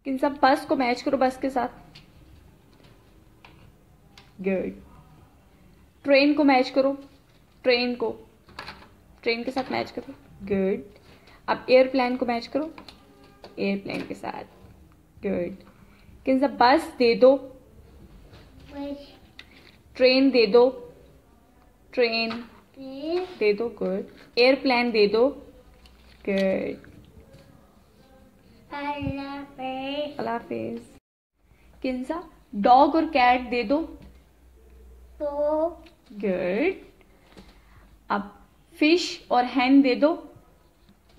किन सब बस को मैच करो बस के साथ. गुड. ट्रेन को मैच करो. ट्रेन को ट्रेन के साथ मैच करो. गुड. अब एयरप्लेन को मैच करो एयरप्लेन के साथ. गुड. किन सब बस दे दो. ट्रेन दे दो. ट्रेन दे दो. गुड. एयरप्लेन दे दो. गुड. अल्लाह हाफिज. किन सा डॉग और कैट दे दो. गुड. अब फिश और हैन दे दो.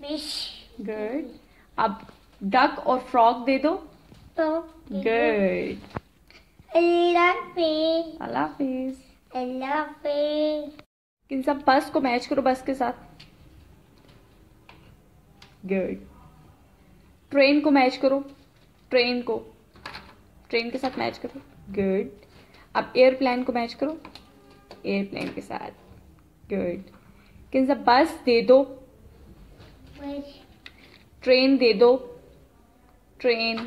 गुड. अब डक और फ्रॉग दे दो. गुड. अल्लाह हाफिज. किन सब बस को मैच करो बस के साथ. गुड. ट्रेन को मैच करो. ट्रेन को ट्रेन के साथ मैच करो. गुड. अब एयरप्लेन को मैच करो एयरप्लेन के साथ. गुड. किन सब बस दे दो. ट्रेन दे दो. ट्रेन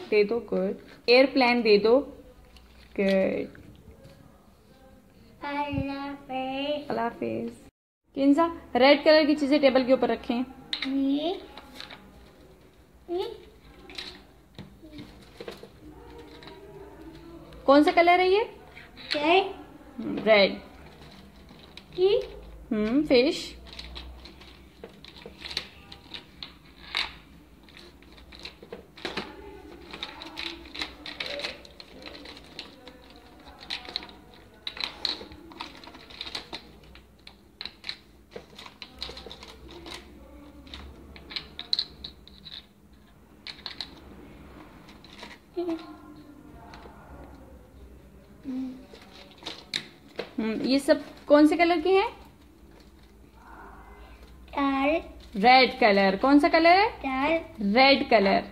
दे दो. गुड. एयरप्लेन दे दो. गुड. अल्लाह हाफिज. किन सा रेड कलर की चीजें टेबल के ऊपर रखें. कौन सा कलर है ये. रेड. फिश. ये सब कौन से कलर के हैं. Red colour. कौन सा कलर है. Red colour.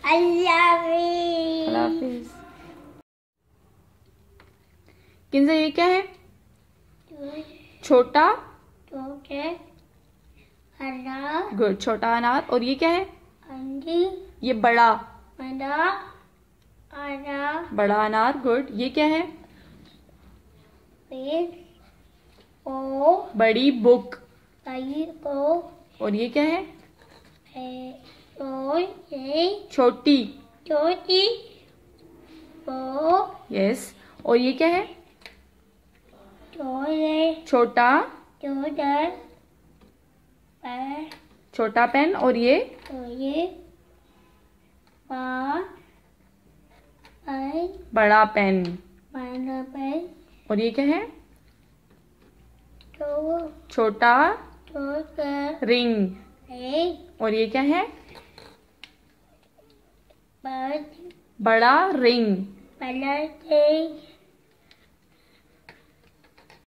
अल्लाह हाफिज. किंजा ये क्या है. छोटा. गुड. छोटा अनार. और ये क्या है. ये बड़ा. बड़ा अनार. गुड. ये क्या है. बड़ी बुक. और ये क्या है. छोटी. यस. और ये क्या है. छोटा. छोटा पेन. और ये बड़ा पेन. और ये क्या है. छोटा रिंग. और ये क्या है. बड़ा रिंग.